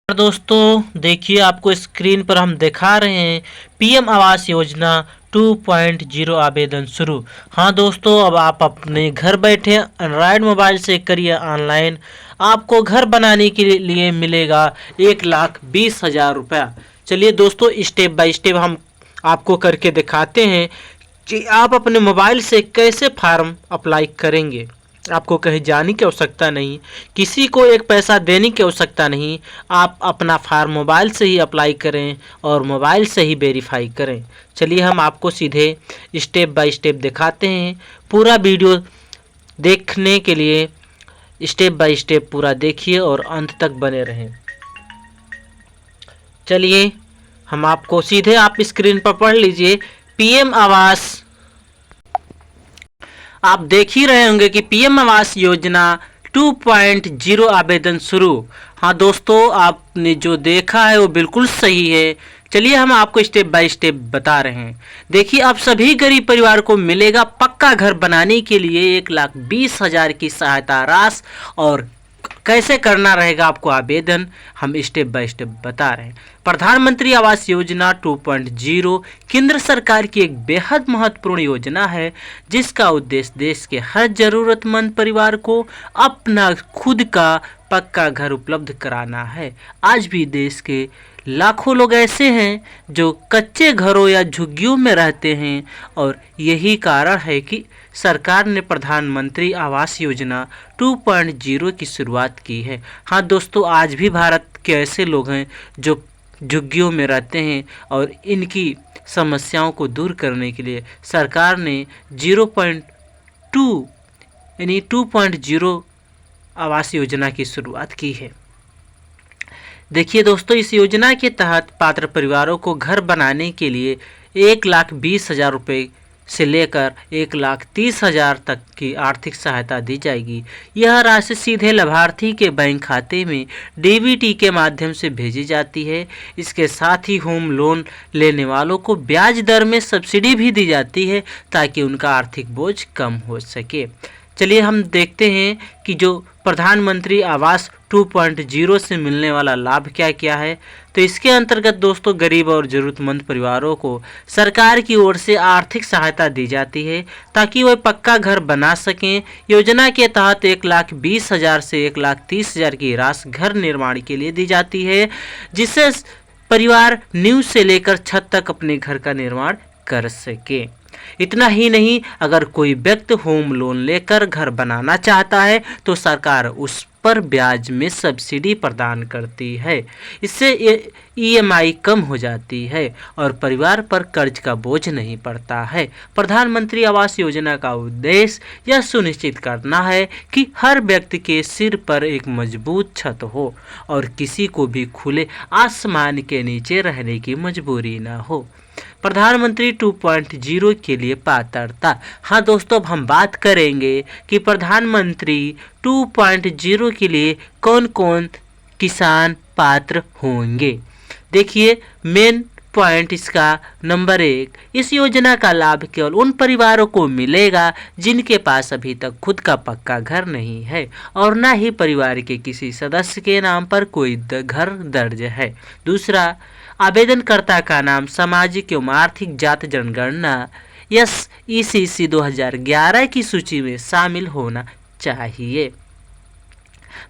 दोस्तों देखिए, आपको स्क्रीन पर हम दिखा रहे हैं पीएम आवास योजना 2.0 आवेदन शुरू। हाँ दोस्तों, अब आप अपने घर बैठे एंड्रॉयड मोबाइल से करिए ऑनलाइन। आपको घर बनाने के लिए मिलेगा 1,20,000 रुपया। चलिए दोस्तों, स्टेप बाय स्टेप हम आपको करके दिखाते हैं कि आप अपने मोबाइल से कैसे फॉर्म अप्लाई करेंगे। आपको कहीं जाने की आवश्यकता नहीं, किसी को एक पैसा देने की आवश्यकता नहीं। आप अपना फॉर्म मोबाइल से ही अप्लाई करें और मोबाइल से ही वेरीफाई करें। चलिए हम आपको सीधे स्टेप बाय स्टेप दिखाते हैं। पूरा वीडियो देखने के लिए स्टेप बाय स्टेप पूरा देखिए और अंत तक बने रहें। चलिए हम आपको सीधे आप स्क्रीन पर पढ़ लीजिए पीएम आवास। आप देख ही रहे होंगे कि पीएम आवास योजना 2.0 आवेदन शुरू। हाँ दोस्तों, आपने जो देखा है वो बिल्कुल सही है। चलिए हम आपको स्टेप बाय स्टेप बता रहे हैं। देखिए, अब सभी गरीब परिवार को मिलेगा पक्का घर बनाने के लिए 1,20,000 की सहायता राशि। और कैसे करना रहेगा आपको आवेदन, हम स्टेप बाय स्टेप बता रहे हैं। प्रधानमंत्री आवास योजना 2.0 केंद्र सरकार की एक बेहद महत्वपूर्ण योजना है, जिसका उद्देश्य देश के हर जरूरतमंद परिवार को अपना खुद का पक्का घर उपलब्ध कराना है। आज भी देश के लाखों लोग ऐसे हैं जो कच्चे घरों या झुग्गियों में रहते हैं, और यही कारण है कि सरकार ने प्रधानमंत्री आवास योजना 2.0 की शुरुआत की है। हाँ दोस्तों, आज भी भारत के ऐसे लोग हैं जो झुग्गियों में रहते हैं, और इनकी समस्याओं को दूर करने के लिए सरकार ने 0.2 यानी 2.0 आवास योजना की शुरुआत की है। देखिए दोस्तों, इस योजना के तहत पात्र परिवारों को घर बनाने के लिए 1,20,000 रुपये से लेकर 1,30,000 तक की आर्थिक सहायता दी जाएगी। यह राशि सीधे लाभार्थी के बैंक खाते में डीबीटी के माध्यम से भेजी जाती है। इसके साथ ही होम लोन लेने वालों को ब्याज दर में सब्सिडी भी दी जाती है, ताकि उनका आर्थिक बोझ कम हो सके। चलिए हम देखते हैं कि जो प्रधानमंत्री आवास 2.0 से मिलने वाला लाभ क्या क्या है। तो इसके अंतर्गत दोस्तों, गरीब और ज़रूरतमंद परिवारों को सरकार की ओर से आर्थिक सहायता दी जाती है, ताकि वे पक्का घर बना सकें। योजना के तहत 1,20,000 से 1,30,000 की राशि घर निर्माण के लिए दी जाती है, जिससे परिवार नींव से लेकर छत तक अपने घर का निर्माण कर सके। इतना ही नहीं, अगर कोई व्यक्ति होम लोन लेकर घर बनाना चाहता है तो सरकार उस पर ब्याज में सब्सिडी प्रदान करती है। इससे ईएमआई कम हो जाती है और परिवार पर कर्ज का बोझ नहीं पड़ता है। प्रधानमंत्री आवास योजना का उद्देश्य यह सुनिश्चित करना है कि हर व्यक्ति के सिर पर एक मजबूत छत हो और किसी को भी खुले आसमान के नीचे रहने की मजबूरी न हो। प्रधानमंत्री 2.0 के लिए पात्रता। हाँ दोस्तों, अब हम बात करेंगे कि प्रधानमंत्री 2.0 के लिए कौन कौन किसान पात्र होंगे। देखिए, मेन पॉइंट इसका नंबर 1, इस योजना का लाभ केवल उन परिवारों को मिलेगा जिनके पास अभी तक खुद का पक्का घर नहीं है और न ही परिवार के किसी सदस्य के नाम पर कोई घर दर्ज है। दूसरा, आवेदनकर्ता का नाम सामाजिक एवं आर्थिक जाति जनगणना SECC 2011 की सूची में शामिल होना चाहिए।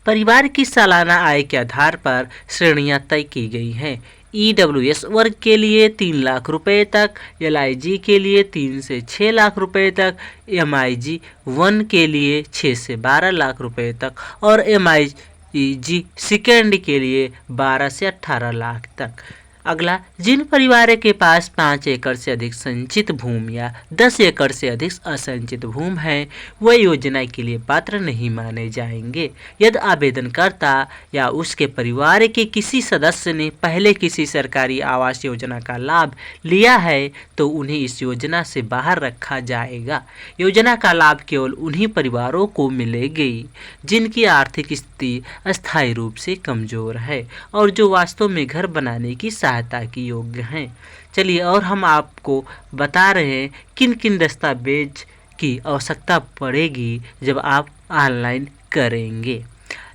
परिवार की सालाना आय के आधार पर श्रेणियां तय की गई हैं। EWS वर्ग के लिए 3 लाख रुपए तक, LIG के लिए 3 से 6 लाख रुपए तक, MIG 1 के लिए 6 से 12 लाख रुपए तक और MIG सेकेंड के लिए 12 से 18 लाख तक। अगला, जिन परिवार के पास 5 एकड़ से अधिक संचित भूमि या 10 एकड़ से अधिक असंचित भूमि है, वह योजना के लिए पात्र नहीं माने जाएंगे। यदि आवेदनकर्ता या उसके परिवार के किसी सदस्य ने पहले किसी सरकारी आवास योजना का लाभ लिया है तो उन्हें इस योजना से बाहर रखा जाएगा। योजना का लाभ केवल उन्हीं परिवारों को मिलेगी जिनकी आर्थिक स्थिति अस्थायी रूप से कमजोर है और जो वास्तव में घर बनाने की सहायता की योग्य हैं। चलिए, और हम आपको बता रहे हैं किन किन दस्तावेज की आवश्यकता पड़ेगी जब आप ऑनलाइन करेंगे।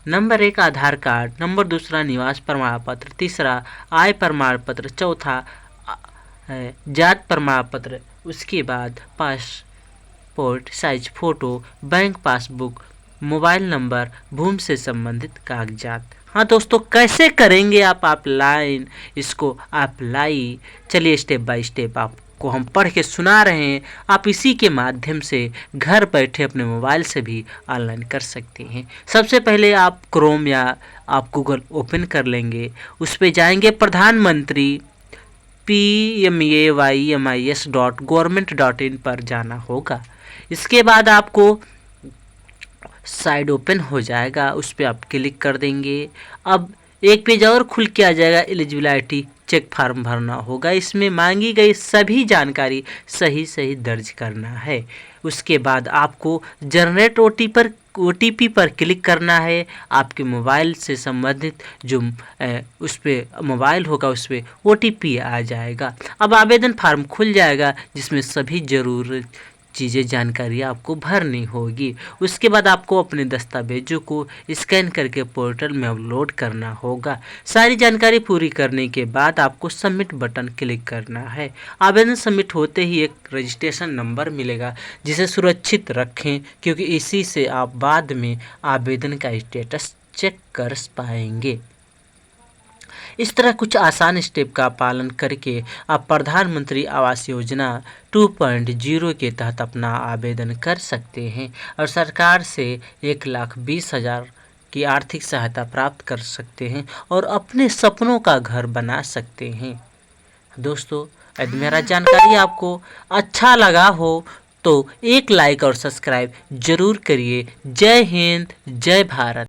नंबर 1 आधार कार्ड, नंबर दूसरा निवास प्रमाण पत्र, तीसरा आय प्रमाण पत्र, चौथा जात प्रमाण पत्र, उसके बाद passport size photo, bank passbook, mobile number, भूमि से संबंधित कागजात। हाँ दोस्तों, कैसे करेंगे आप ऑफलाइन इसको अप्लाई, चलिए स्टेप बाय स्टेप आपको हम पढ़ के सुना रहे हैं। आप इसी के माध्यम से घर बैठे अपने मोबाइल से भी ऑनलाइन कर सकते हैं। सबसे पहले आप क्रोम या आप गूगल ओपन कर लेंगे, उस पर जाएंगे प्रधानमंत्री PMAYMIS.government.in पर जाना होगा। इसके बाद आपको साइड ओपन हो जाएगा, उस पर आप क्लिक कर देंगे। अब एक पेज और खुल के आ जाएगा, एलिजिबिलिटी चेक फॉर्म भरना होगा। इसमें मांगी गई सभी जानकारी सही दर्ज करना है। उसके बाद आपको जनरेट OTP पर क्लिक करना है। आपके मोबाइल से संबंधित जो उस पर मोबाइल होगा उस पर OTP आ जाएगा। अब आवेदन फार्म खुल जाएगा, जिसमें सभी ज़रूरत चीज़ें जानकारी आपको भरनी होगी। उसके बाद आपको अपने दस्तावेजों को स्कैन करके पोर्टल में अपलोड करना होगा। सारी जानकारी पूरी करने के बाद आपको सबमिट बटन क्लिक करना है। आवेदन सबमिट होते ही एक रजिस्ट्रेशन नंबर मिलेगा, जिसे सुरक्षित रखें, क्योंकि इसी से आप बाद में आवेदन का स्टेटस चेक कर पाएंगे। इस तरह कुछ आसान स्टेप का पालन करके आप प्रधानमंत्री आवास योजना 2.0 के तहत अपना आवेदन कर सकते हैं और सरकार से 1,20,000 की आर्थिक सहायता प्राप्त कर सकते हैं और अपने सपनों का घर बना सकते हैं। दोस्तों, यदि मेरा जानकारी आपको अच्छा लगा हो तो एक लाइक और सब्सक्राइब जरूर करिए। जय हिंद, जय भारत।